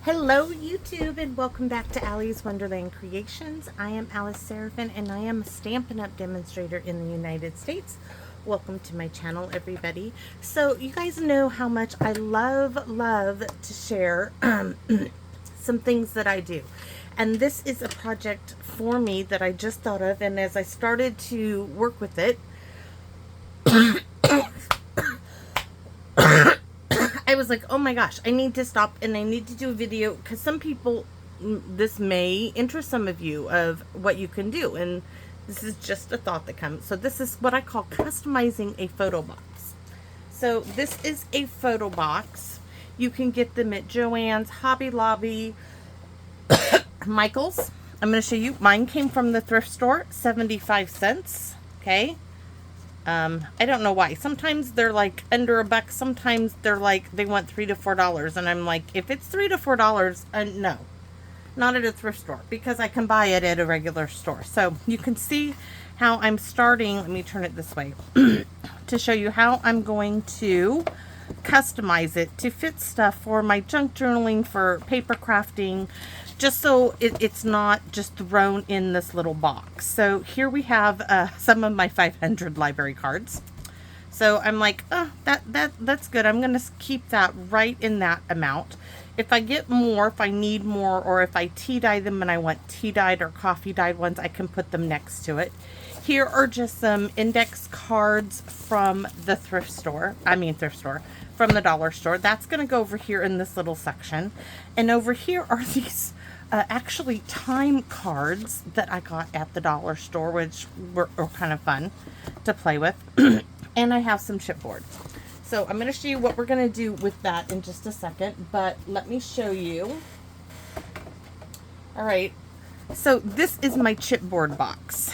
Hello YouTube and welcome back to Allie's Wonderland Creations. I am Alice Seraphin and I am a Stampin' Up! Demonstrator in the United States. Welcome to my channel, everybody. So you guys know how much I love to share some things that I do. And this is a project for me that I just thought of, and as I started to work with it, I was like, oh my gosh, I need to stop and I need to do a video because some people, this may interest some of you of what you can do. And this is just a thought that comes. So this is what I call customizing a photo box. So this is a photo box. You can get them at Joann's, Hobby Lobby, Michael's. I'm going to show you. Mine came from the thrift store, 75 cents. Okay. I don't know why. Sometimes they're like under $1. Sometimes they're like, they want $3 to $4. And I'm like, if it's $3 to $4, no, not at a thrift store, because I can buy it at a regular store. So you can see how I'm starting. Let me turn it this way to show you how I'm going to customize it to fit stuff for my junk journaling, for paper crafting, just so it's not just thrown in this little box. So here we have some of my 500 library cards. So I'm like, oh, that's good. I'm going to keep that right in that amount. If I get more, if I need more, or if I tea dye them and I want tea dyed or coffee dyed ones, I can put them next to it. Here are just some index cards from the thrift store, from the dollar store. That's going to go over here in this little section. And over here are these actually time cards that I got at the dollar store, which were kind of fun to play with. And I have some chipboard. So I'm going to show you what we're going to do with that in just a second, but let me show you. All right, so this is my chipboard box.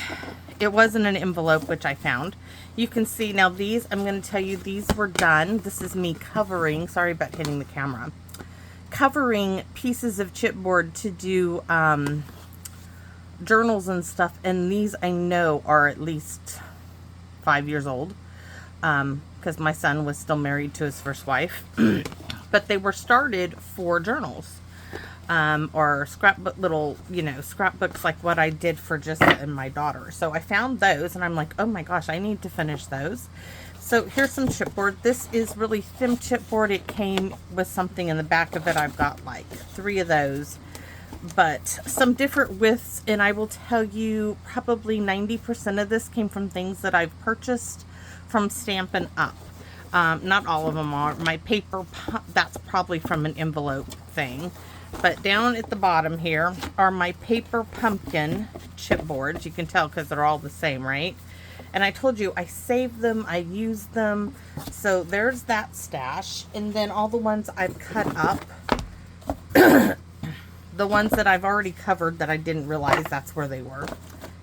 It was in an envelope, which I found. You can see now these, I'm going to tell you, these were done. This is me covering, sorry about hitting the camera, covering pieces of chipboard to do journals and stuff. And these I know are at least 5 years old, because my son was still married to his first wife. But they were started for journals. Or scrapbook, little, scrapbooks like what I did for Jessica and my daughter. So I found those and I'm like, oh my gosh, I need to finish those. So here's some chipboard. This is really thin chipboard. It came with something in the back of it. I've got like 3 of those, but some different widths. And I will tell you, probably 90% of this came from things that I've purchased from Stampin' Up. Not all of them are. My paper, that's probably from an envelope thing. But down at the bottom here are my paper pumpkin chipboards. You can tell because they're all the same, right? And I told you I saved them, I used them. So there's that stash. And then all the ones I've cut up. The ones that I've already covered that I didn't realize that's where they were.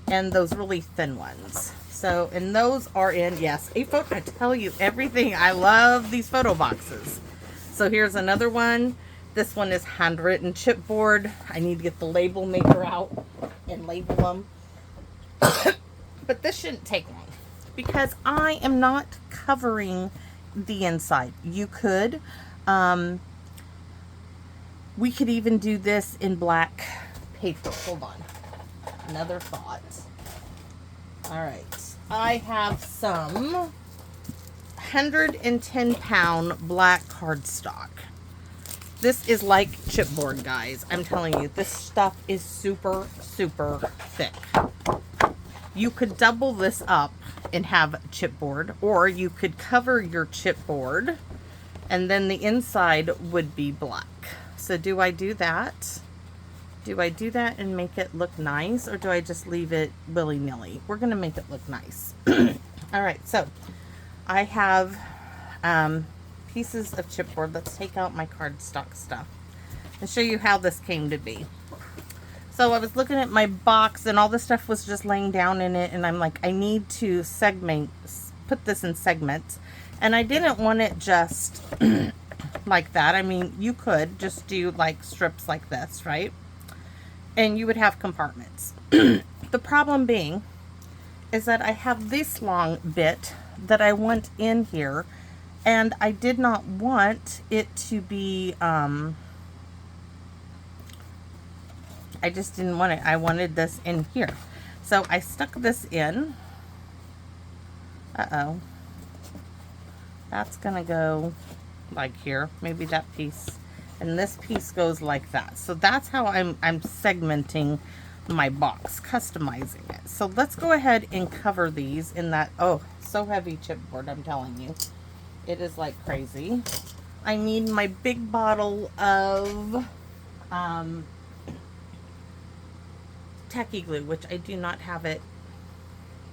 And those really thin ones. So, and those are in, yes, a photo. I tell you everything. I love these photo boxes. So here's another one. This one is handwritten chipboard. I need to get the label maker out and label them. But this shouldn't take long because I am not covering the inside. You could. We could even do this in black paper. Hold on. Another thought. All right. I have some 110-pound black cardstock. This is like chipboard, guys. I'm telling you, this stuff is super, super thick. You could double this up and have chipboard, or you could cover your chipboard and then the inside would be black. So do I do that? Do I do that and make it look nice, or do I just leave it willy-nilly? We're going to make it look nice. All right, so I have pieces of chipboard. Let's take out my cardstock stuff and show you how this came to be. So I was looking at my box and all the stuff was just laying down in it, and I'm like, I need to put this in segments. And I didn't want it just like that. I mean, you could just do like strips like this, right? And you would have compartments. The problem being is that I have this long bit that I want in here, and I did not want it to be I just didn't want it. I wanted this in here. So I stuck this in. Uh-oh. That's gonna go like here. Maybe that piece. And this piece goes like that. So that's how I'm segmenting my box, customizing it. So let's go ahead and cover these in that. Oh, so heavy chipboard, I'm telling you. It is like crazy. I need my big bottle of tacky glue, which I do not have it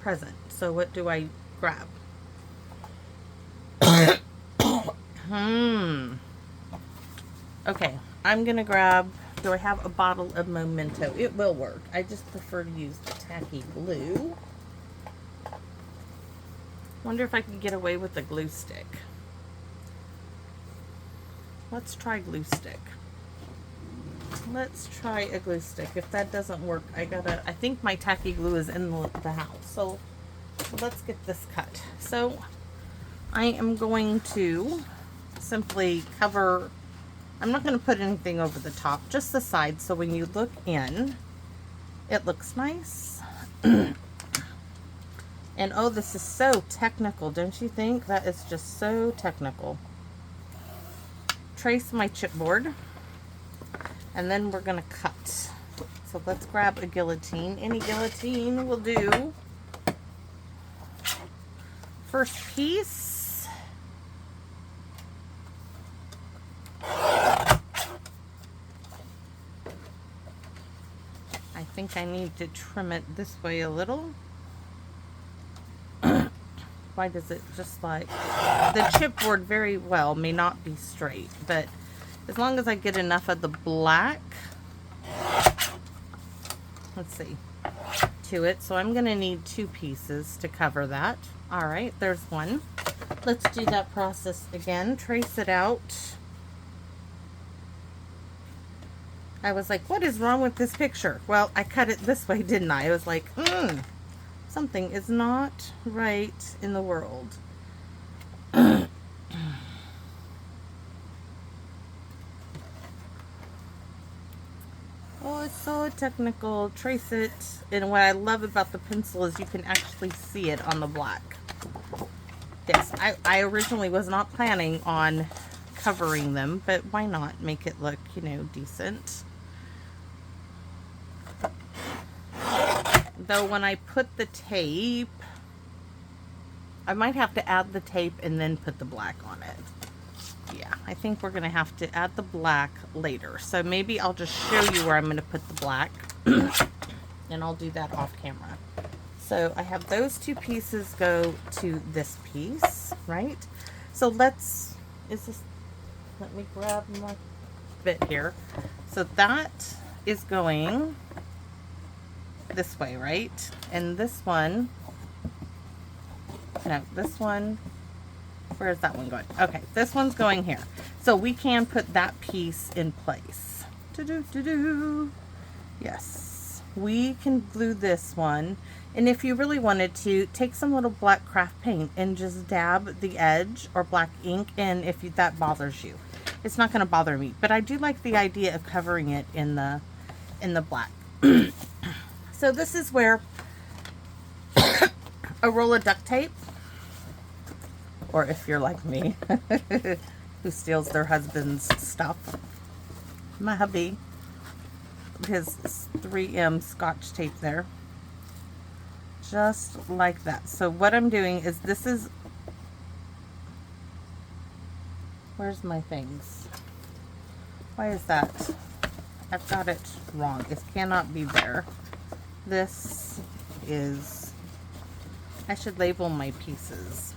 present. So what do I grab? Okay, I'm gonna grab, do I have a bottle of Memento? It will work. I just prefer to use the tacky glue. Wonder if I can get away with the glue stick. Let's try glue stick. Let's try a glue stick. If that doesn't work, I think my tacky glue is in the house. So let's get this cut. So I am going to simply cover, I'm not going to put anything over the top, just the side, so when you look in, it looks nice. And oh, this is so technical, don't you think? That is just so technical. Trace my chipboard, and then we're going to cut. So let's grab a guillotine. Any guillotine will do. First piece. I think I need to trim it this way a little. Why does it just like, the chipboard very well may not be straight, but as long as I get enough of the black, let's see, to it. So I'm gonna need 2 pieces to cover that. All right, there's one. Let's do that process again. Trace it out. I was like, what is wrong with this picture? Well, I cut it this way, didn't I? I was like, something is not right in the world. Oh, it's so technical. Trace it. And what I love about the pencil is you can actually see it on the black. Yes, I originally was not planning on covering them, but why not make it look, you know, decent? Though when I put the tape, I might have to add the tape and then put the black on it. Yeah, I think we're going to have to add the black later. So maybe I'll just show you where I'm going to put the black. And I'll do that off camera. So I have those 2 pieces go to this piece, right? So let me grab my bit here. So that is going this way, right? And this one, no, this one, where's that one going? Okay, this one's going here. So we can put that piece in place. Yes, we can glue this one. And if you really wanted to, take some little black craft paint and just dab the edge, or black ink, and if that bothers you. It's not going to bother me, but I do like the idea of covering it in the black. So this is where a roll of duct tape, or if you're like me, who steals their husband's stuff, my hubby, his 3M Scotch tape there, just like that. So what I'm doing is, this is, where's my things? Why is that? I've got it wrong. It cannot be there. This is, I should label my pieces.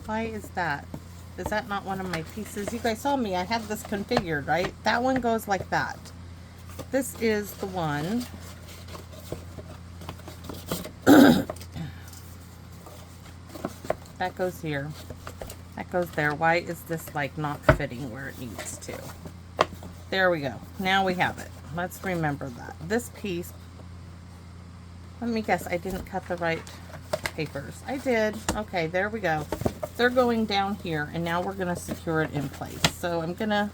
Why is that? Is that not one of my pieces? You guys saw me. I had this configured, right? That one goes like that. This is the one. That goes here. That goes there. Why is this like not fitting where it needs to? There we go. Now we have it. Let's remember that. This piece, let me guess, I didn't cut the right papers. I did. Okay, there we go. They're going down here, and now we're going to secure it in place. So I'm going to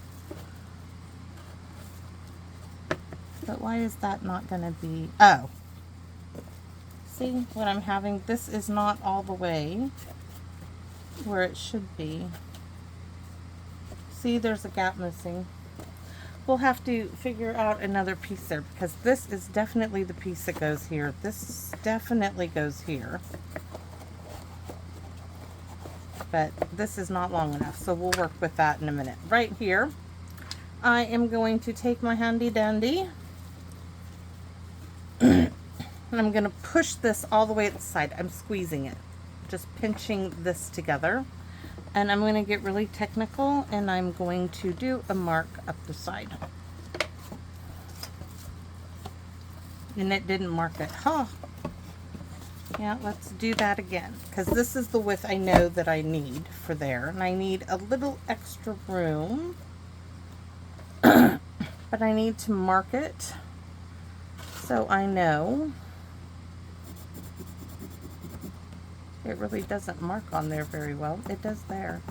But why is that not going to be, oh, see what I'm having? This is not all the way where it should be. See, there's a gap missing. We'll have to figure out another piece there, because this is definitely the piece that goes here. This definitely goes here. But this is not long enough, so we'll work with that in a minute. Right here, I am going to take my handy dandy and I'm going to push this all the way to the side. I'm squeezing it, just pinching this together. And I'm going to get really technical, and I'm going to do a mark up the side. And it didn't mark it. Huh. Yeah, let's do that again, because this is the width I know that I need for there. And I need a little extra room. But I need to mark it so I know. It really doesn't mark on there very well. It does there.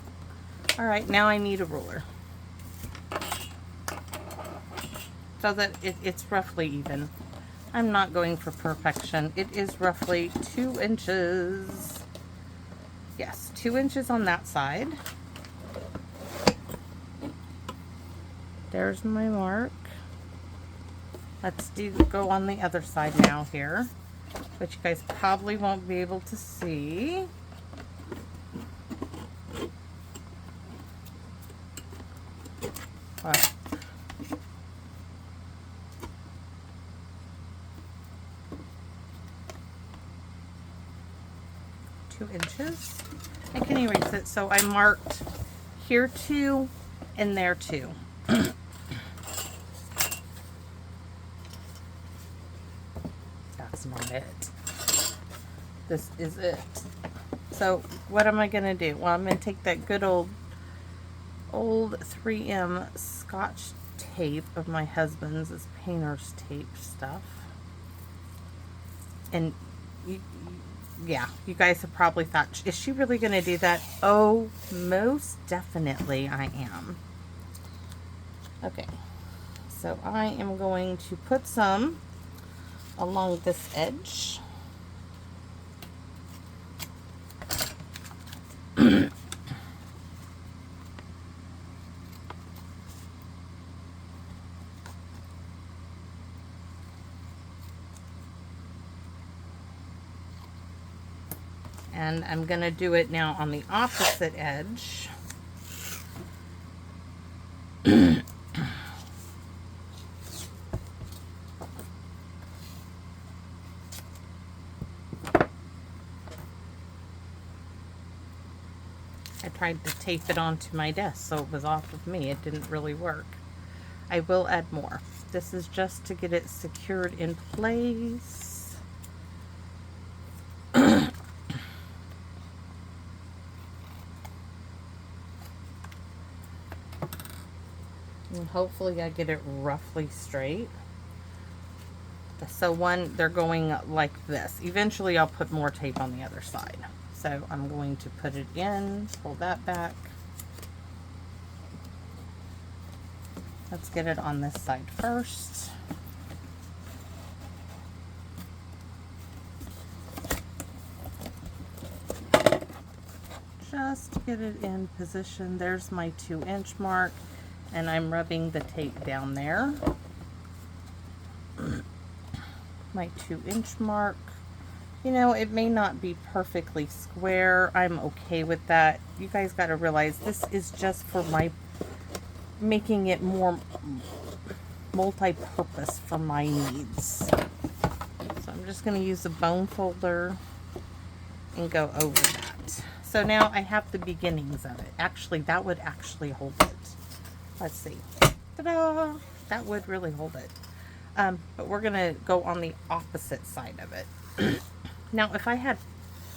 All right, now I need a ruler so that it's roughly even. I'm not going for perfection. It is roughly 2 inches. Yes, 2 inches on that side. There's my mark. Let's go on the other side now here, which you guys probably won't be able to see. Wow. Inches. I can erase it. So I marked here 2 and there 2. That's not it. This is it. So what am I going to do? Well, I'm going to take that good old 3M Scotch tape of my husband's. It's painter's tape stuff. And yeah, you guys have probably thought, is she really going to do that? Oh, most definitely I am. Okay, so I am going to put some along this edge. And I'm going to do it now on the opposite edge. I tried to tape it onto my desk so it was off of me. It didn't really work. I will add more. This is just to get it secured in place. And hopefully I get it roughly straight. So they're going like this. Eventually I'll put more tape on the other side. So I'm going to put it in, pull that back. Let's get it on this side first. Just get it in position. There's my 2-inch mark. And I'm rubbing the tape down there. My 2-inch mark. You know, it may not be perfectly square. I'm okay with that. You guys got to realize this is just for my making it more multi-purpose for my needs. So I'm just going to use a bone folder and go over that. So now I have the beginnings of it. Actually, that would actually hold it. Let's see. Ta-da! That would really hold it. But we're going to go on the opposite side of it. Now, if I had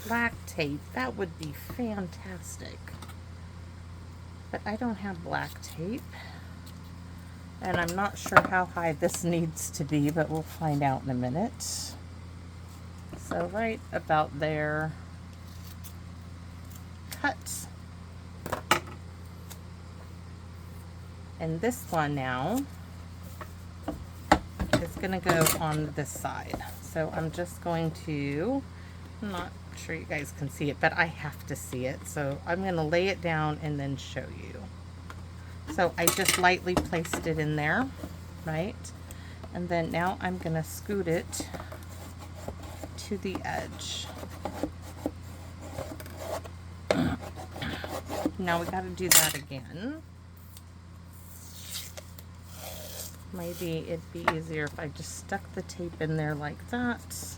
black tape, that would be fantastic. But I don't have black tape. And I'm not sure how high this needs to be, but we'll find out in a minute. So right about there. Cut. And this one now, is going to go on this side. So I'm just going to, I'm not sure you guys can see it, but I have to see it. So I'm going to lay it down and then show you. So I just lightly placed it in there, right? And then now I'm going to scoot it to the edge. Now we got to do that again. Maybe it'd be easier if I just stuck the tape in there like that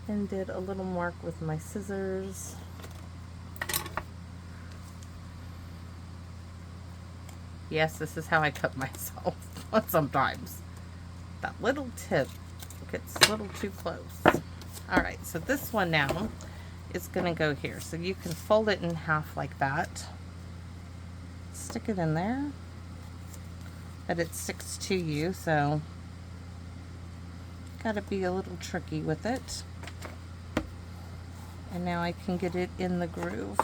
and did a little mark with my scissors. Yes, this is how I cut myself sometimes. That little tip gets a little too close. Alright, so this one now is going to go here. So you can fold it in half like that. Stick it in there. But it sticks to you, so gotta be a little tricky with it. And now I can get it in the groove.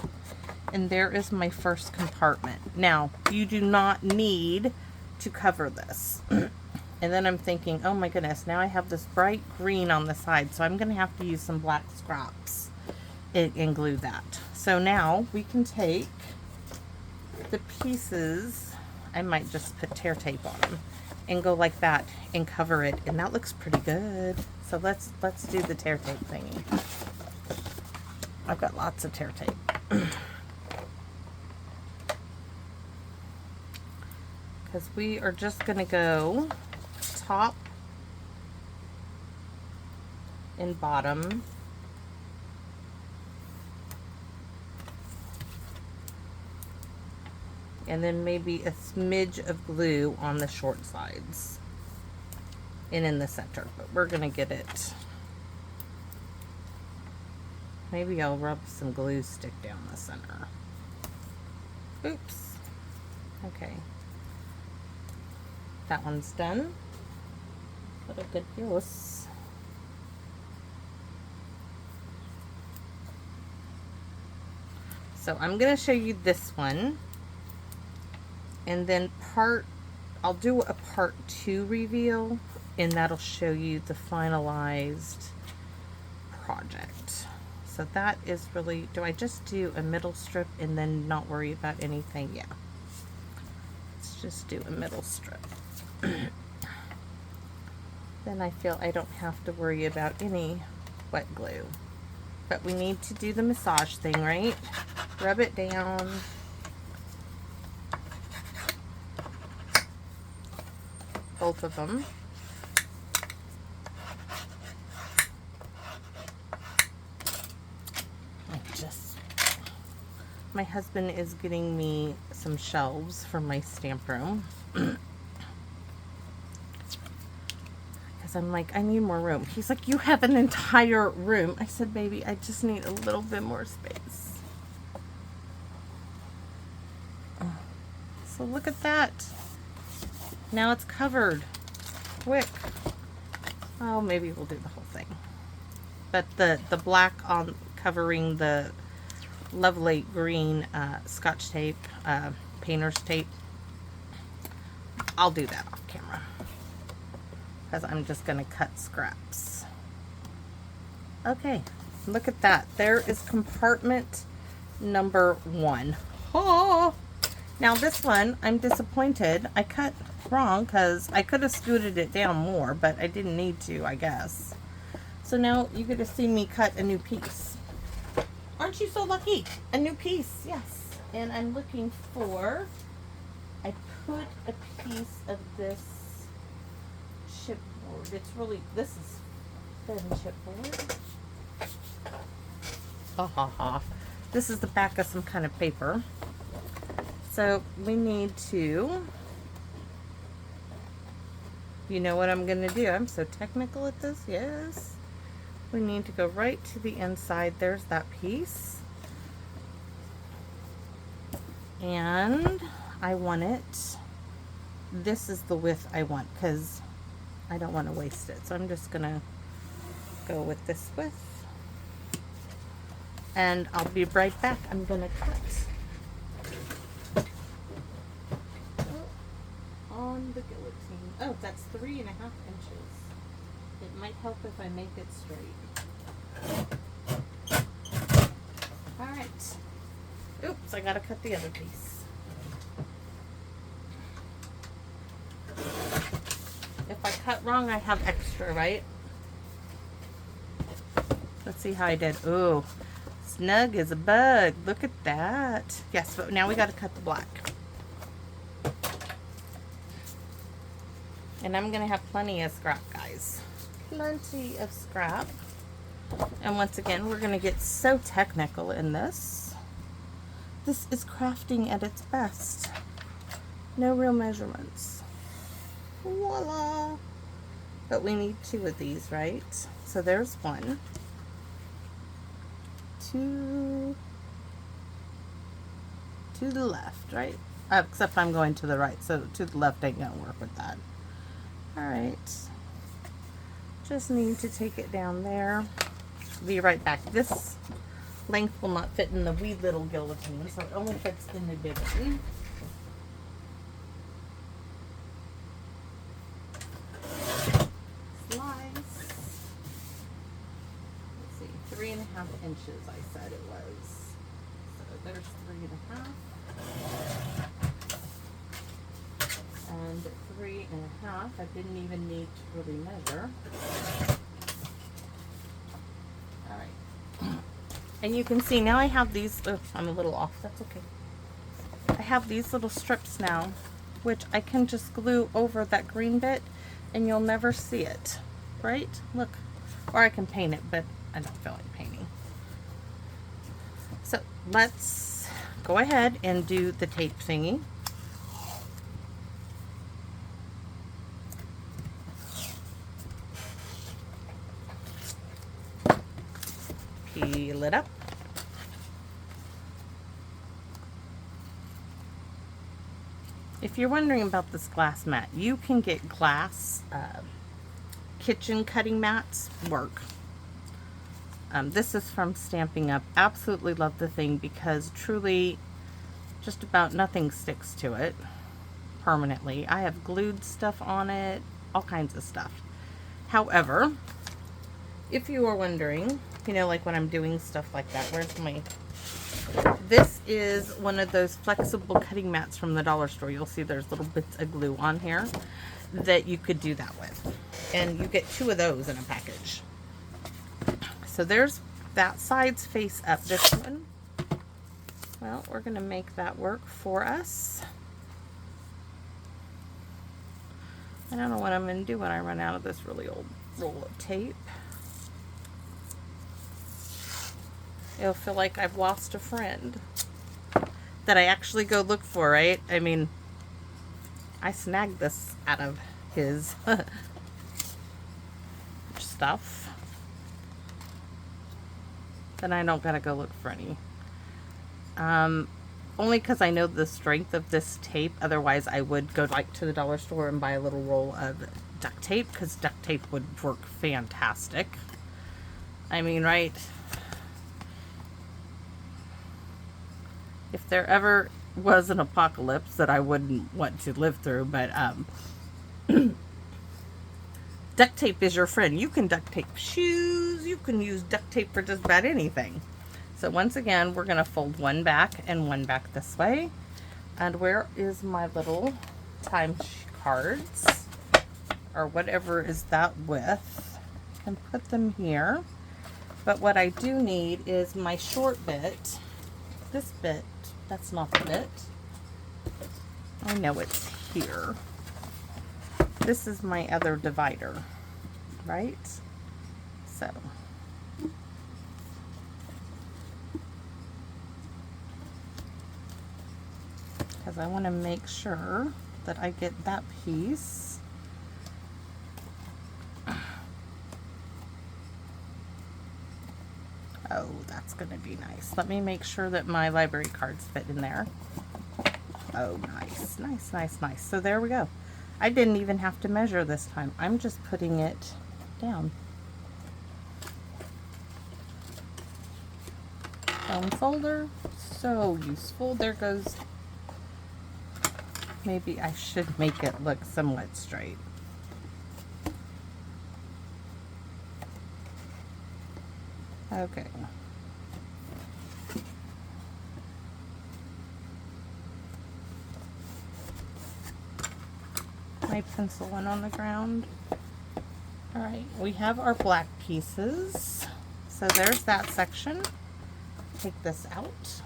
And there is my first compartment. Now, you do not need to cover this. And then I'm thinking, oh my goodness, now I have this bright green on the side, so I'm gonna have to use some black scraps and glue that. So now we can take the pieces, I might just put tear tape on them and go like that and cover it, and that looks pretty good. So let's do the tear tape thingy. I've got lots of tear tape. Because we are just going to go top and bottom. And then maybe a smidge of glue on the short sides and in the center, but we're gonna get it. Maybe I'll rub some glue stick down the center. Oops. Okay. That one's done. What a good use. So I'm gonna show you this one. And then I'll do a part 2 reveal, and that'll show you the finalized project. So that is really, do I just do a middle strip and then not worry about anything? Yeah. Let's just do a middle strip. Then I feel I don't have to worry about any wet glue. But we need to do the massage thing, right? Rub it down. Both of them. My husband is getting me some shelves for my stamp room. Because I'm like, I need more room. He's like, you have an entire room. I said, baby, I just need a little bit more space. So look at that. Now it's covered. Quick. Oh, maybe we'll do the whole thing. But the black on covering the lovely green Scotch tape, painter's tape, I'll do that off camera. Because I'm just going to cut scraps. Okay, look at that. There is compartment number 1. Oh! Now this one, I'm disappointed. I cut wrong because I could have scooted it down more, but I didn't need to, I guess. So now you get to see me cut a new piece. Aren't you so lucky? A new piece, yes. And I'm looking for, I put a piece of this chipboard. It's really, this is thin chipboard. Ha ha ha. This is the back of some kind of paper. So we need to, you know what I'm going to do? I'm so technical at this, yes. We need to go right to the inside. There's that piece. And I want it, this is the width I want because I don't want to waste it. So I'm just going to go with this width. And I'll be right back. I'm going to cut. on the guillotine. Oh, that's 3.5 inches. It might help if I make it straight. Alright. Oops, I gotta cut the other piece. If I cut wrong, I have extra, right? Let's see how I did. Ooh, snug as a bug. Look at that. Yes, but now we gotta cut the black. And I'm gonna have plenty of scrap, guys. Plenty of scrap. And once again, we're gonna get so technical in this. This is crafting at its best. No real measurements. Voila! But we need 2 of these, right? So there's 1. 2 to the left, right? Except I'm going to the right, so to the left ain't gonna work with that. Alright. Just need to take it down there. Be right back. This length will not fit in the wee little guillotine, so it only fits in the big one. Slice. Let's see, 3.5 inches I said it was. So there's 3.5. And 3.5. I didn't even need to really measure. Alright. And you can see now I have these, oh, I'm a little off, that's okay. I have these little strips now, which I can just glue over that green bit and you'll never see it, right? Look, or I can paint it, but I don't feel like painting. So let's go ahead and do the tape thingy. Peel it up. If you're wondering about this glass mat, you can get glass kitchen cutting mats work. This is from Stampin' Up. Absolutely love the thing because truly just about nothing sticks to it permanently. I have glued stuff on it, all kinds of stuff. However, if you are wondering, you know, like when I'm doing stuff like that, where's my... This is one of those flexible cutting mats from the dollar store. You'll see there's little bits of glue on here that you could do that with. And you get 2 of those in a package. So there's that side's face up. This one, well, we're going to make that work for us. I don't know what I'm going to do when I run out of this really old roll of tape. It'll feel like I've lost a friend that I actually go look for, right? I mean, I snagged this out of his stuff. Then I don't gotta go look for any. Only because I know the strength of this tape. Otherwise, I would go like to the dollar store and buy a little roll of duct tape because duct tape would work fantastic. I mean, right? If there ever was an apocalypse that I wouldn't want to live through, but duct tape is your friend. You can duct tape shoes. You can use duct tape for just about anything. So once again, we're going to fold one back and one back this way. And where is my little time cards? Or whatever is that with. I can put them here. But what I do need is my short bit. This bit. That's not the bit. I know it's here. This is my other divider, right? So. Because I want to make sure that I get that piece. Oh, that's going to be nice. Let me make sure that my library cards fit in there. Oh, nice. Nice, nice, nice. So there we go. I didn't even have to measure this time. I'm just putting it down. Foam folder. So useful. There goes maybe I should make it look somewhat straight. Okay. My pencil went on the ground. All right, we have our black pieces. So there's that section. Take this out.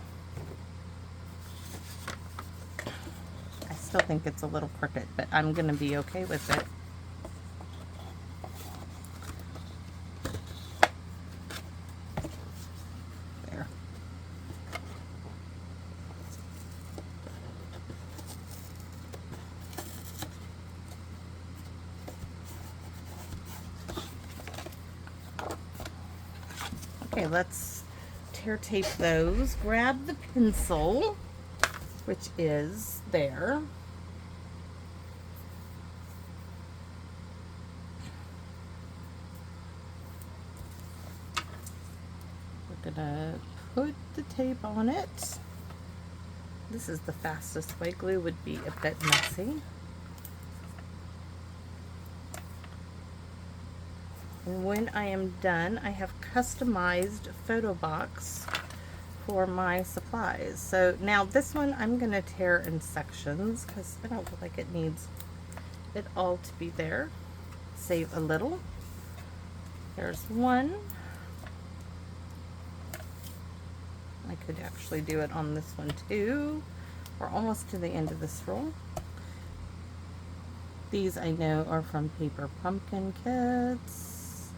I still think it's a little crooked, but I'm gonna be okay with it. There. Okay, let's tear tape those. Grab the pencil, which is there. We're gonna put the tape on it. This is the fastest way. Glue would be a bit messy. And when I am done, I have customized a photo box for my supplies. So now this one I'm gonna tear in sections because I don't feel like it needs it all to be there. Save a little. There's one. I could actually do it on this one too. We're almost to the end of this roll. These I know are from Paper Pumpkin Kits.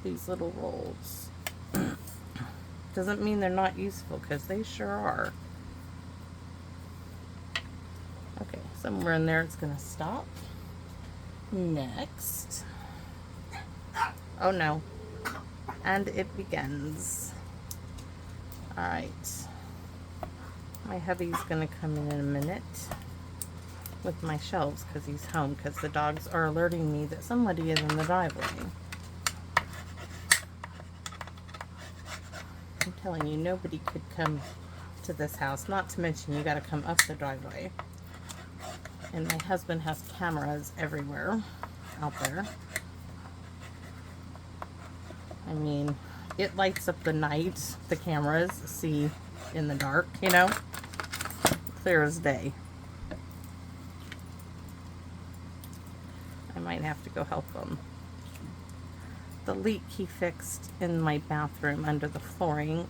These little rolls. Doesn't mean they're not useful because they sure are. Okay, somewhere in there it's going to stop. Next. Oh no. And it begins. Alright. My hubby's going to come in a minute with my shelves because he's home because the dogs are alerting me that somebody is in the driveway. I'm telling you, nobody could come to this house, not to mention you got to come up the driveway. And my husband has cameras everywhere out there. I mean, it lights up the night, the cameras see in the dark, you know, clear as day. I might have to go help him. The leak he fixed in my bathroom under the flooring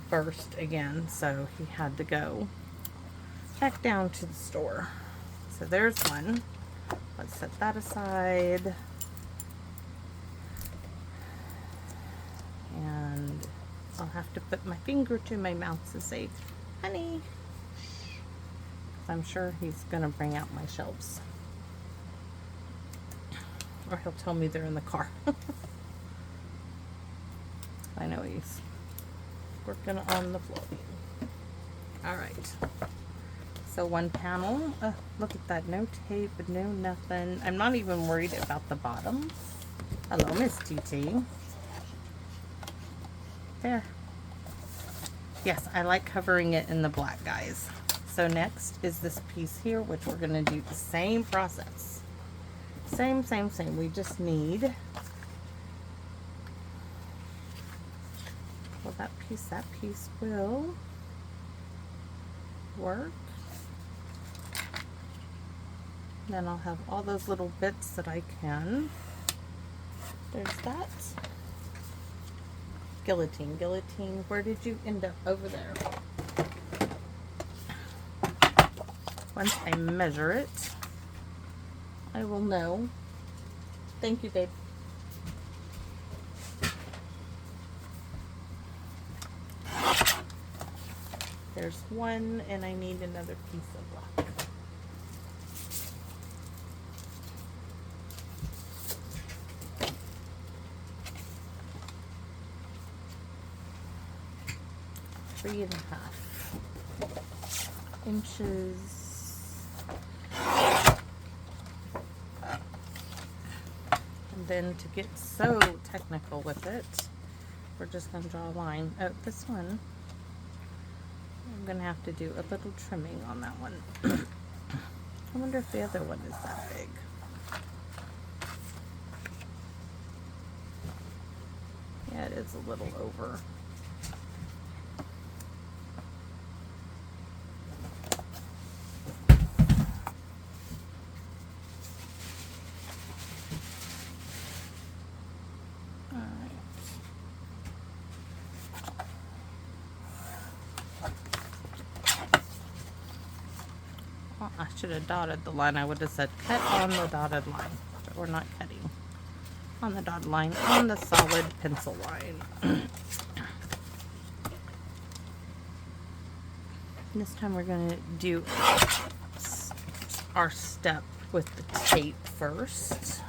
burst again, so he had to go back down to the store. So there's one. Let's set that aside. And I'll have to put my finger to my mouth to say, honey, because I'm sure he's going to bring out my shelves. Or he'll tell me they're in the car. I know he's working on the flooring. Alright. So one panel. Look at that. No tape, no nothing. I'm not even worried about the bottom. Hello, Miss TT. There. Yes, I like covering it in the black, guys. So next is this piece here, which we're going to do the same process. Same. We just need... Well, that piece will work. Then I'll have all those little bits that I can. There's that. Guillotine, where did you end up? Over there. Once I measure it, I will know. Thank you, babe. There's one, and I need another piece of black. Three and a half inches. And then to get so technical with it, we're just going to draw a line. Oh, this one, I'm going to have to do a little trimming on that one. I wonder if the other one is that big. Yeah, it is a little over. I should have dotted the line. I would have said cut on the dotted line, but we're not cutting on the dotted line, on the solid pencil line. This time we're going to do our step with the tape first.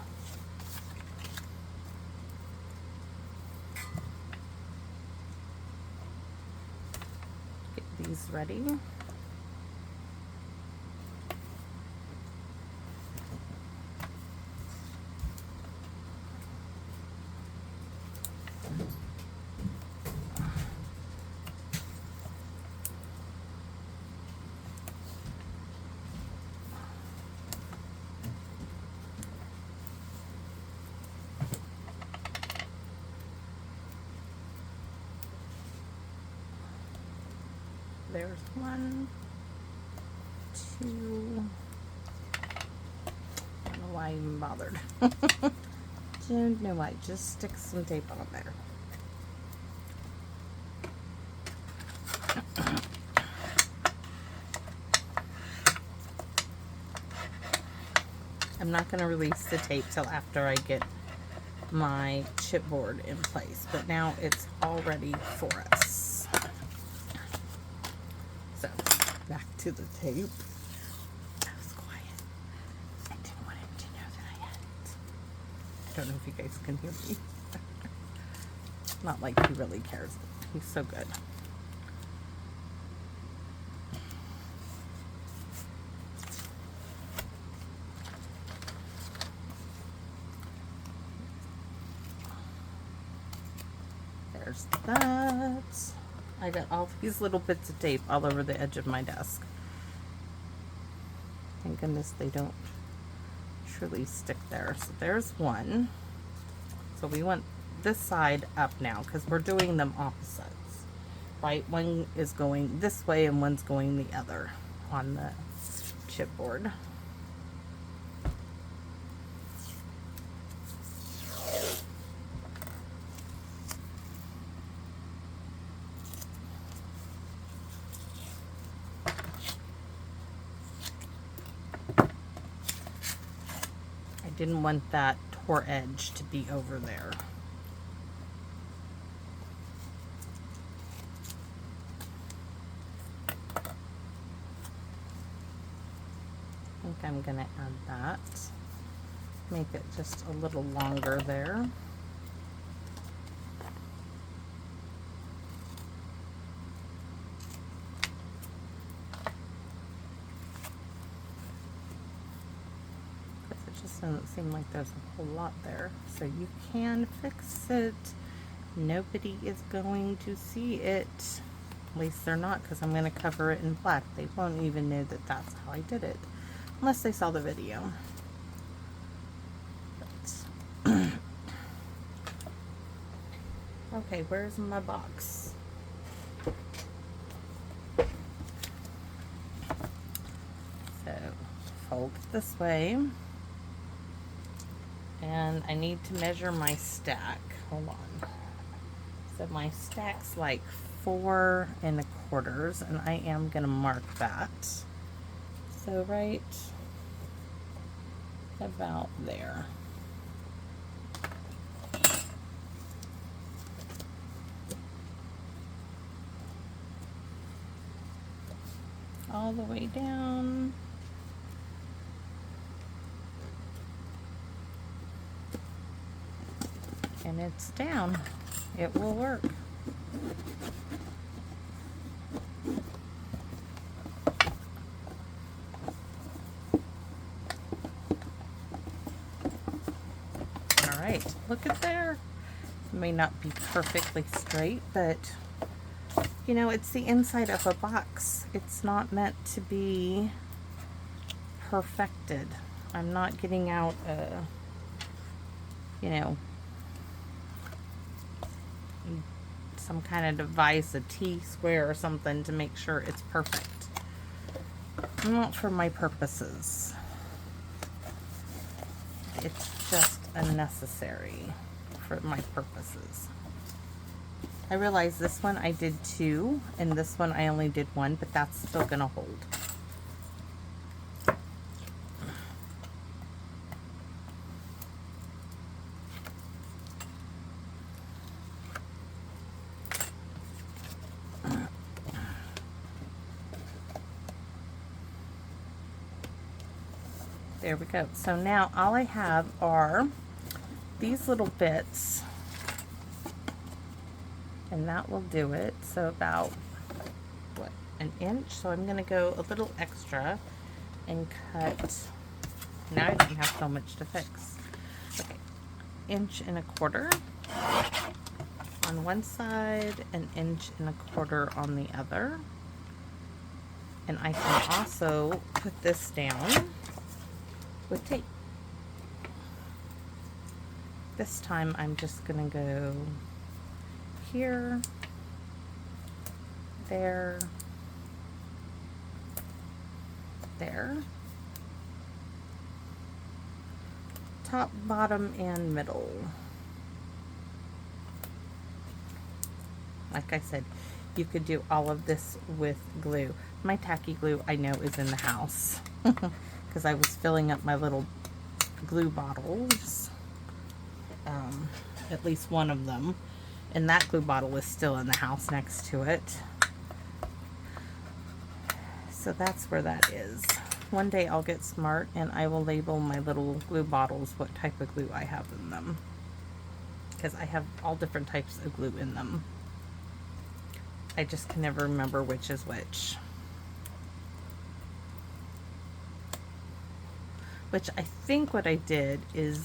Get these ready. There's 1, 2. I don't know why I even bothered. Don't know why. Just stick some tape on there. I'm not going to release the tape till after I get my chipboard in place, but now it's all ready for us. So, back to the tape. I was quiet. I didn't want him to know that I had it. I don't know if you guys can hear me. Not like he really cares. He's so good. There's that. I got all these little bits of tape all over the edge of my desk. Thank goodness they don't truly stick there. So there's one. So we want this side up now because we're doing them opposites, right? One is going this way and one's going the other on the chipboard. Didn't want that tore edge to be over there. I think I'm gonna add that. Make it just a little longer there. Doesn't seem like there's a whole lot there, so you can fix it. Nobody is going to see it. At least they're not, because I'm going to cover it in black. They won't even know that that's how I did it, unless they saw the video. Okay, where's my box? So fold it this way. And I need to measure my stack. Hold on. So my stack's like 4 1/4, and I am gonna mark that. So right about there. All the way down. And it's down. It will work. All right, look at there. It may not be perfectly straight, but you know, it's the inside of a box. It's not meant to be perfected. I'm not getting out a, you know, some kind of device, a T-square or something to make sure it's perfect. Not for my purposes. It's just unnecessary for my purposes. I realize this one I did 2 and this one I only did 1, but that's still gonna hold. There we go. So now all I have are these little bits, and that will do it. So about, what, an inch? So I'm going to go a little extra and cut. Now I don't have so much to fix. Okay, 1.25 on one side, 1.25 on the other. And I can also put this down with tape. This time I'm just gonna go here, there, there, top, bottom, and middle. Like I said, you could do all of this with glue. My tacky glue I know is in the house because I was filling up my little glue bottles, at least one of them, and that glue bottle is still in the house next to it. So that's where that is. One day I'll get smart and I will label my little glue bottles what type of glue I have in them, because I have all different types of glue in them. I just can never remember which is which. Which I think what I did is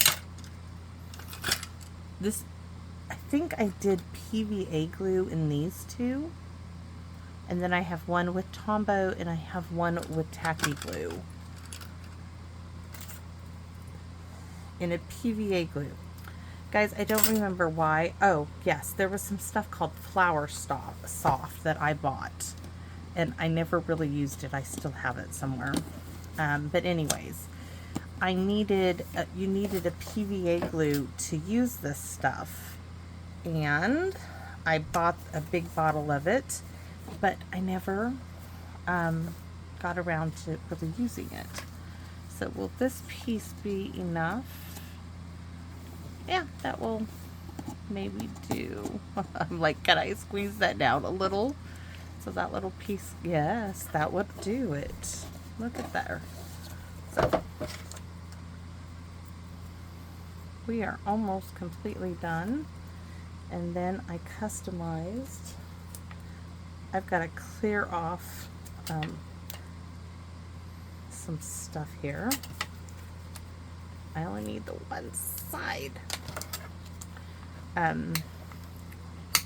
this, I think I did PVA glue in these two. And then I have one with Tombow and I have one with tacky glue. In a PVA glue. Guys, I don't remember why. Oh, yes, there was some stuff called Flower Soft that I bought. And I never really used it. I still have it somewhere. But anyways, I needed, you needed a PVA glue to use this stuff. And I bought a big bottle of it, but I never got around to really using it. So will this piece be enough? Yeah, that will maybe do. I'm like, can I squeeze that down a little? So that little piece, yes, that would do it. Look at there. So we are almost completely done. And then I customized, I've got to clear off some stuff here. I only need the one side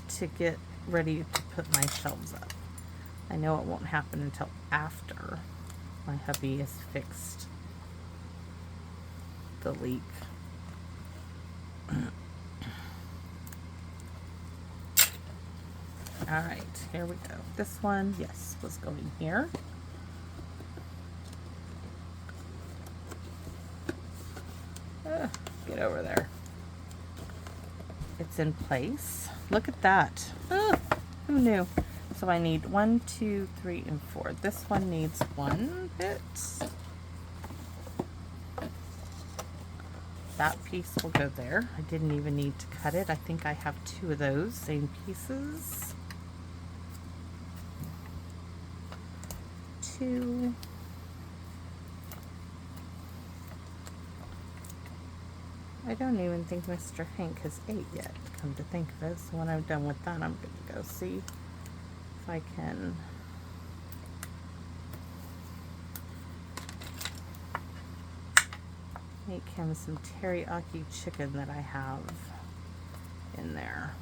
to get ready to put my shelves up. I know it won't happen until after my hubby has fixed the leak. Alright, here we go. This one, yes, was going here. Get over there. It's in place. Look at that. Who knew? So I need 1, 2, 3, and 4. This one needs one bit. That piece will go there. I didn't even need to cut it. I think I have 2 of those same pieces. 2. I don't even think Mr. Hank has ate yet, come to think of it. So when I'm done with that, I'm going to go see if I can make him some teriyaki chicken that I have in there.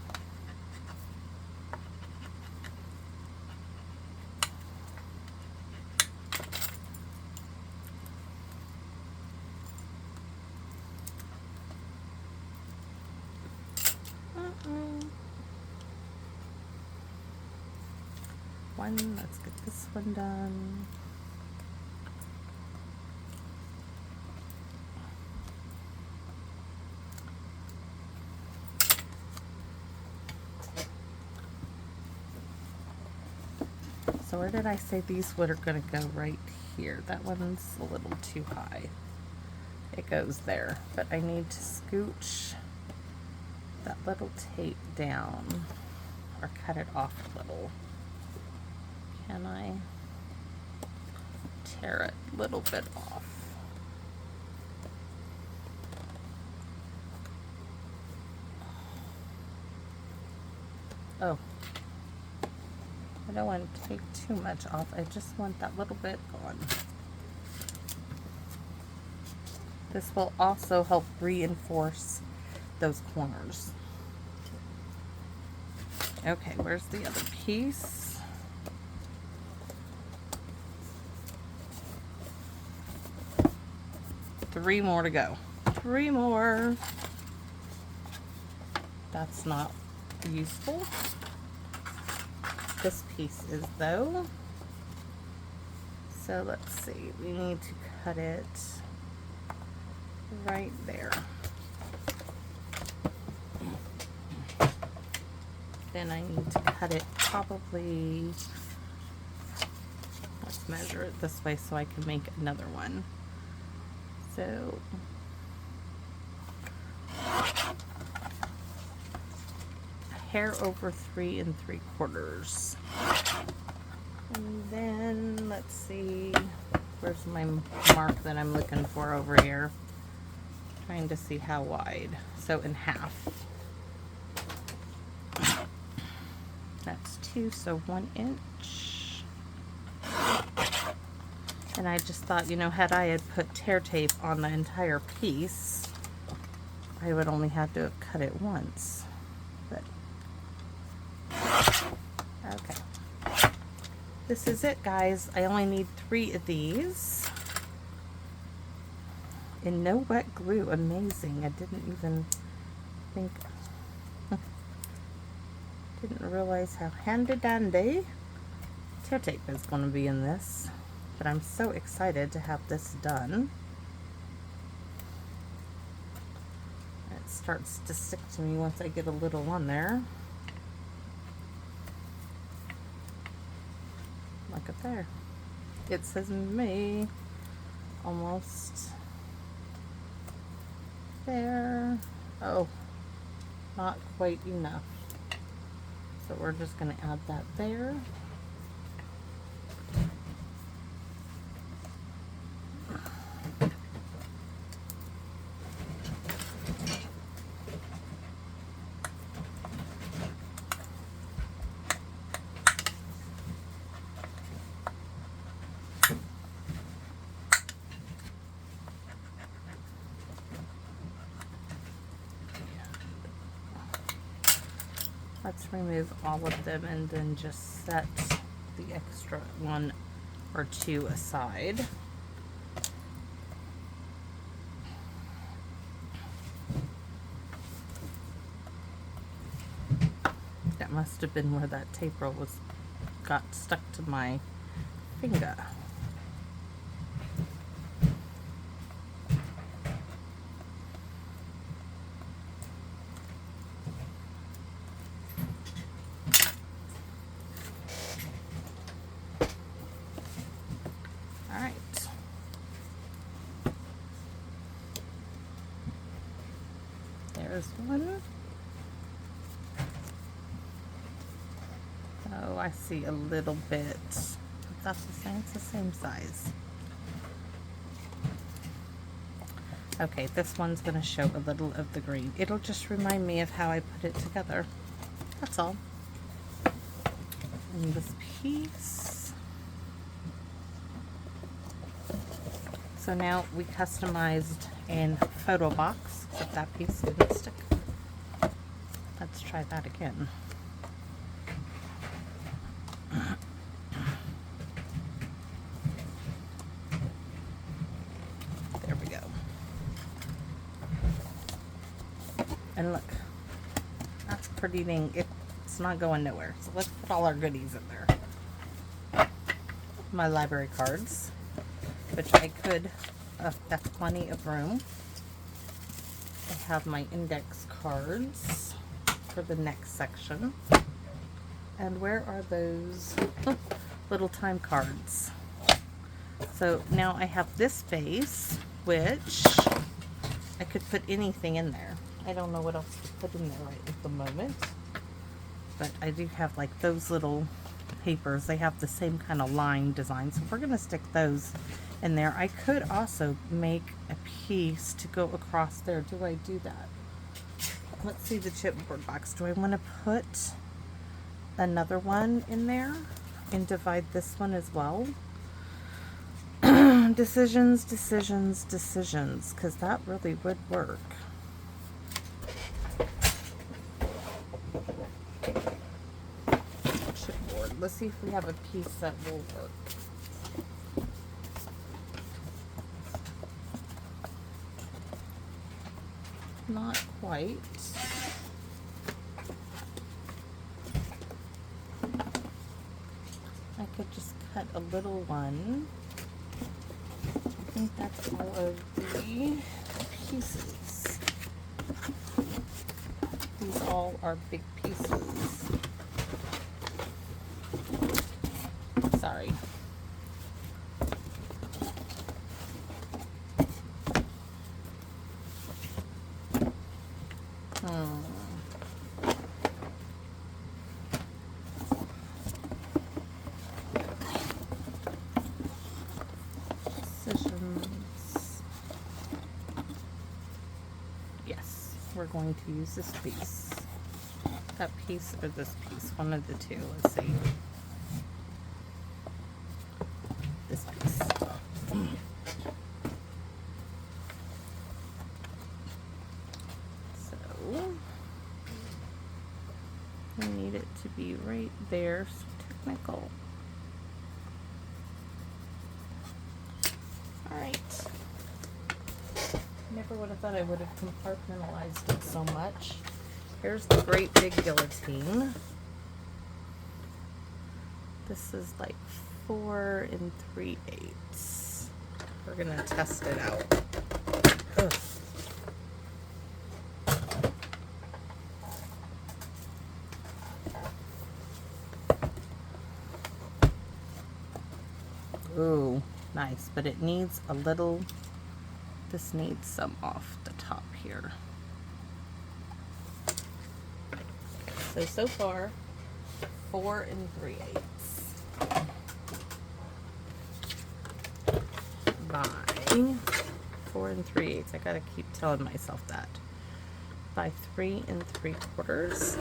one. Let's get this one done. So where did I say these would are going to go? Right here. That one's a little too high. It goes there, but I need to scooch that little tape down or cut it off a little. Can I tear it a little bit off? Oh, I don't want to take too much off. I just want that little bit on. This will also help reinforce those corners. Okay, where's the other piece? Three more to go. Three more. That's not useful. This piece is though. So let's see, we need to cut it right there. Then I need to cut it probably, let's measure it this way so I can make another one. So a hair over 3 3/4. And then let's see, where's my mark that I'm looking for over here? Trying to see how wide. So in half. That's 2, so 1 inch. And I just thought, you know, had I had put tear tape on the entire piece, I would only have to have cut it once. But okay. This is it, guys. I only need 3 of these. And no wet glue. Amazing. I didn't even think... Didn't realize how handy-dandy tear tape is going to be in this. But I'm so excited to have this done. It starts to stick to me once I get a little on there. Look at there. It says me almost there. Oh, not quite enough. So we're just going to add that there. Let's remove all of them and then just set the extra 1 or 2 aside. That must have been where that tape roll got stuck to my finger. There's one. Oh, I see a little bit. That's the same, it's the same size. Okay, this one's going to show a little of the green. It'll just remind me of how I put it together. That's all. And this piece. So now we customized in Photo Box, except that piece didn't stick. Let's try that again. There we go. And look, that's pretty dang, it's not going nowhere. So let's put all our goodies in there. my library cards, which I could, that's plenty of room. I have my index cards for the next section. And where are those little time cards? So now I have this space, which I could put anything in there. I don't know what else to put in there right at the moment. But I do have like those little papers. They have the same kind of line design. So we're going to stick those in there. I could also make a piece to go across there. Do I do that? Let's see the chipboard box. Do I want to put another one in there and divide this one as well? Decisions, decisions, decisions, because that really would work. Chipboard. Let's see if we have a piece that will work. Not quite. I could just cut a little one. I think that's all of the pieces. These all are big pieces. Sorry. Decisions. Yes, we're going to use this piece. That piece or this piece, one of the two. Let's see. This piece. So we need it to be right there. So technical. Alright. Never would have thought I would have compartmentalized it so much. Here's the great big guillotine. This is like 4 3/8. We're gonna test it out. Ugh. Ooh, nice, but it needs a little, this needs some off the top here. Okay, so far, 4 3/8. By 4 3/8. I gotta keep telling myself that. By 3 3/4.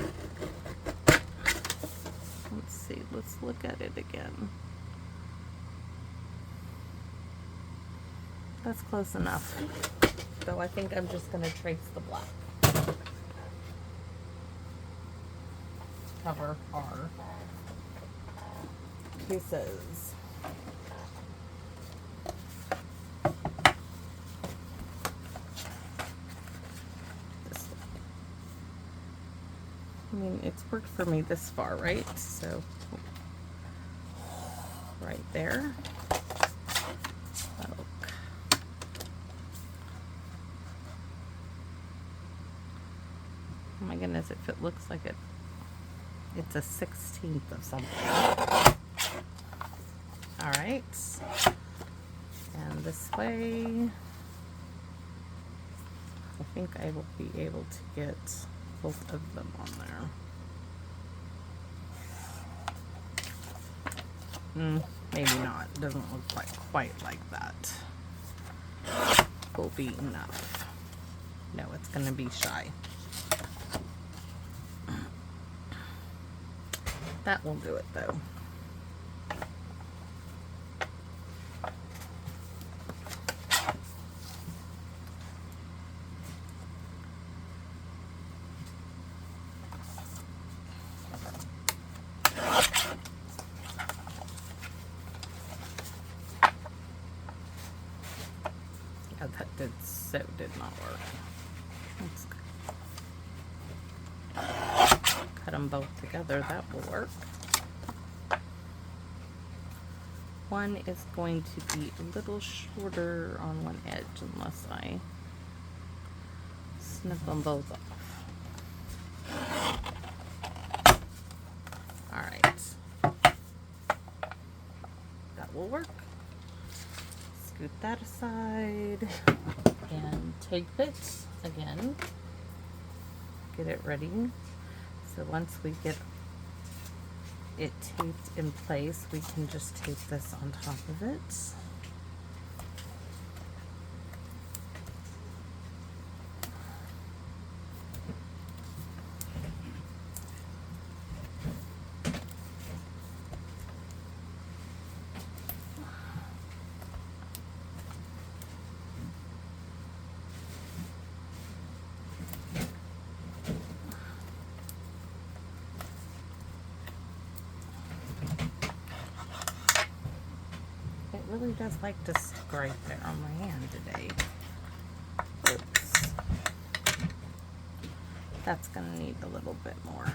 Let's see, let's look at it again. That's close enough. So I think I'm just gonna trace the black. Cover our pieces. I mean, it's worked for me this far, right? So, right there. Oh my goodness, if it looks like it's a 16th of something. All right. And this way, I think I will be able to get both of them on there. Maybe not. Doesn't look quite like that. Will be enough. No, it's gonna be shy. That will do it though. Yeah, that did not work. Let's cut them both together. That will work. one is going to be a little shorter on one edge unless I snip them both off. All right, that will work. Scoot that aside and tape it again. Get it ready. So once we get it taped in place, we can just tape this on top of it. It really does like to stick right there on my hand today. Oops. That's gonna need a little bit more.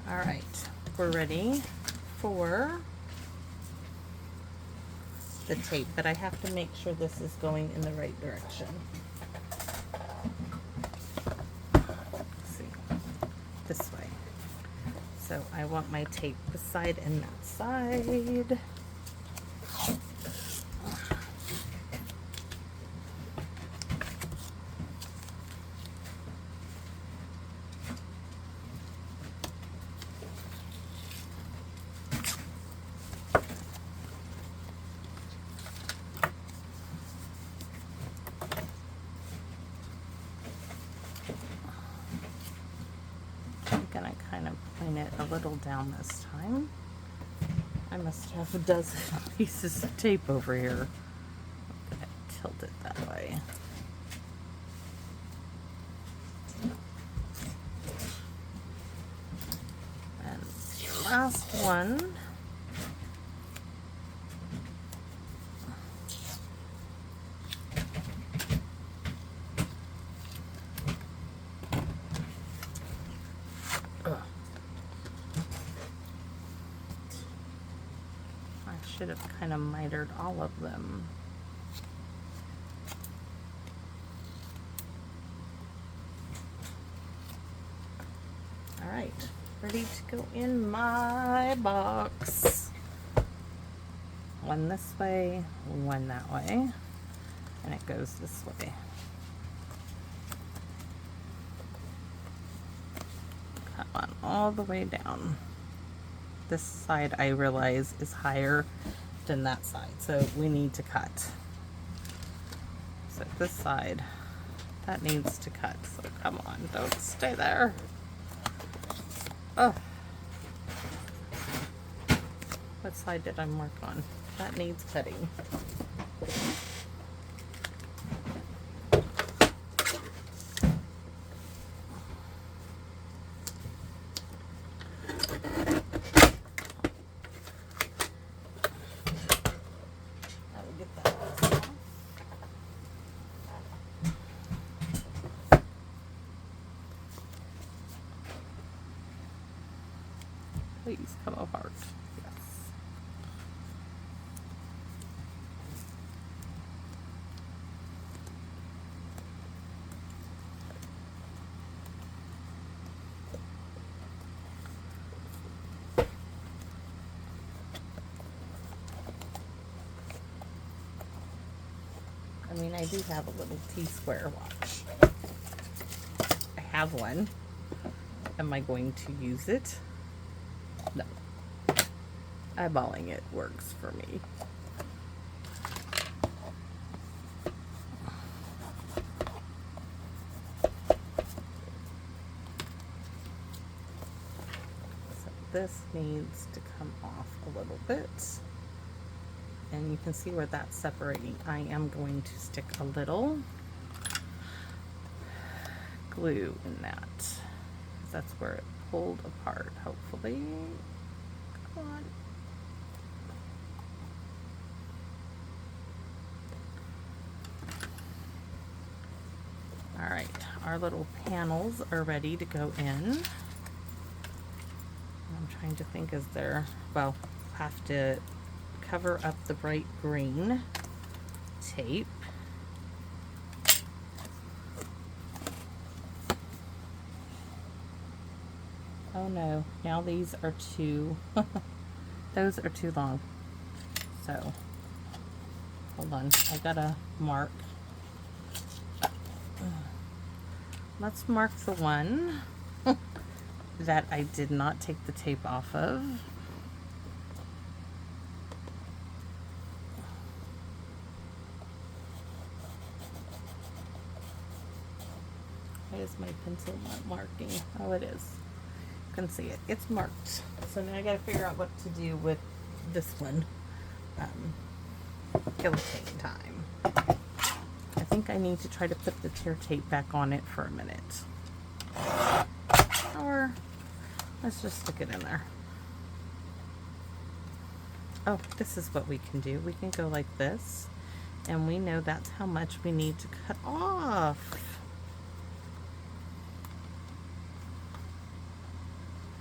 All right, we're ready for the tape, but I have to make sure this is going in the right direction. Let's see, this way. So I want my tape this side and that side. A little down this time. I must have a dozen pieces of tape over here. Okay, tilt it that way. And the last one. Should have kind of mitered all of them. All right, ready to go in my box. One this way, one that way, and it goes this way. Come on, all the way down. This side, I realize, is higher than that side, so we need to cut. So this side, that needs to cut. So come on, don't stay there. Oh, what side did I mark on? That needs cutting. Please come apart. Yes. I mean, I do have a little T-square watch. I have one. Am I going to use it? No. Eyeballing it works for me. So this needs to come off a little bit. And you can see where that's separating. I am going to stick a little glue in that. That's where it pulled apart, hopefully. Come on. All right, our little panels are ready to go in. I'm trying to think, is there, well, have to cover up the bright green tape. Oh no, now these are too, those are too long. So, hold on, I gotta mark. Let's mark the one that I did not take the tape off of. Why is my pencil not marking? Oh, it is. You can see it. It's marked. So now I gotta figure out what to do with this one. Guillotine time. I think I need to try to put the tear tape back on it for a minute. Or let's just stick it in there. Oh, this is what we can do. We can go like this, and we know that's how much we need to cut off.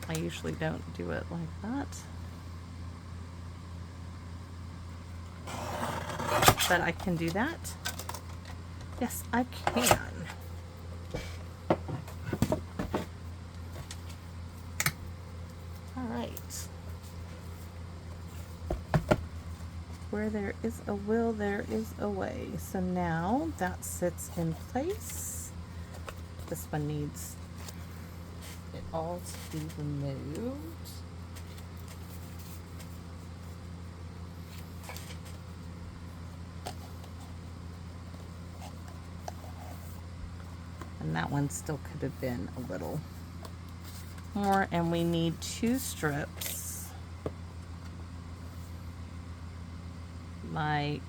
I usually don't do it like that. But I can do that. Yes, I can. All right. Where there is a will, there is a way. So now that sits in place. This one needs it all to be removed. And that one still could have been a little more. And we need 2 strips. Like,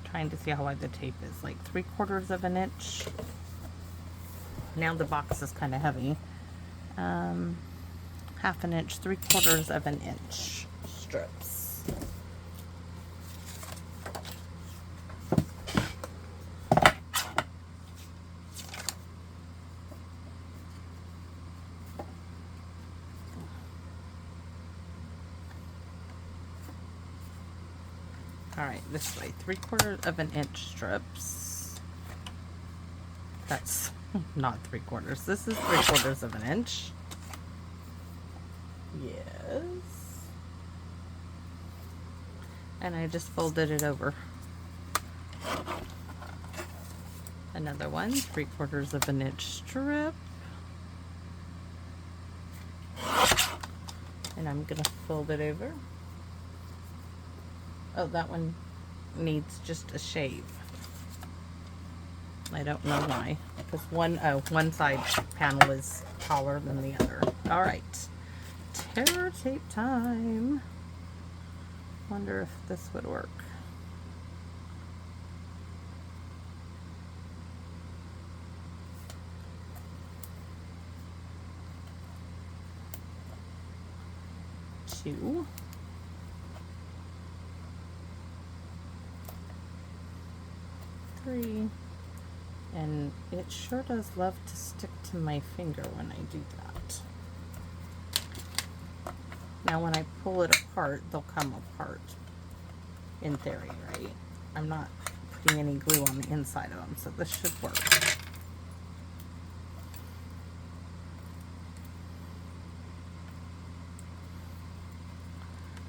trying to see how wide the tape is, like 3/4 of an inch. Now the box is kind of heavy. 1/2 an inch, 3/4 of an inch strips. All right, this way, 3/4 of an inch strips. That's not 3/4. This is 3/4 of an inch. Yes. And I just folded it over. Another one, 3/4 of an inch strip. And I'm gonna fold it over. Oh, that one needs just a shave. I don't know why, because one side panel is taller than the other. All right, tear tape time. Wonder if this would work. Two. Three. And it sure does love to stick to my finger when I do that. Now when I pull it apart, they'll come apart. In theory, right? I'm not putting any glue on the inside of them, so this should work.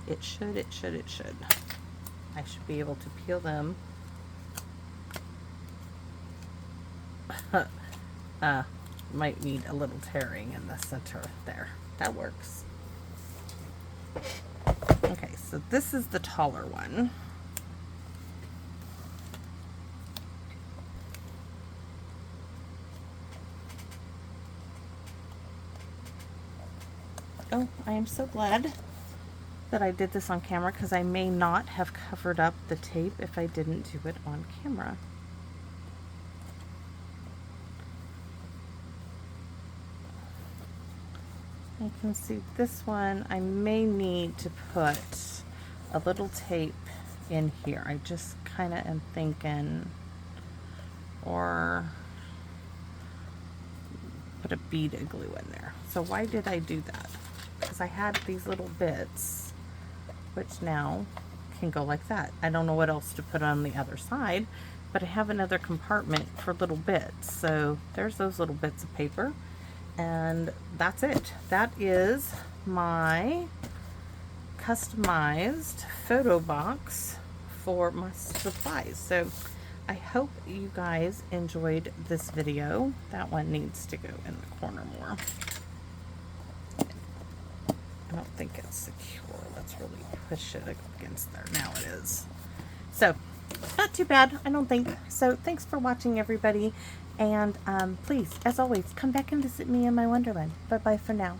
It should. I should be able to peel them. Might need a little tearing in the center there. That works. Okay, so this is the taller one. Oh, I am so glad that I did this on camera, because I may not have covered up the tape if I didn't do it on camera. I can see this one, I may need to put a little tape in here. I just kind of am thinking, or put a bead of glue in there. So why did I do that? Because I had these little bits, which now can go like that. I don't know what else to put on the other side, but I have another compartment for little bits. So there's those little bits of paper, and that's it. That is my customized photo box for my supplies. So I hope you guys enjoyed this video. That one needs to go in the corner more. I don't think it's secure. Let's really push it against there. Now it is. So, not too bad, I don't think. So, thanks for watching, everybody. And please, as always, come back and visit me in my Wonderland. Bye-bye for now.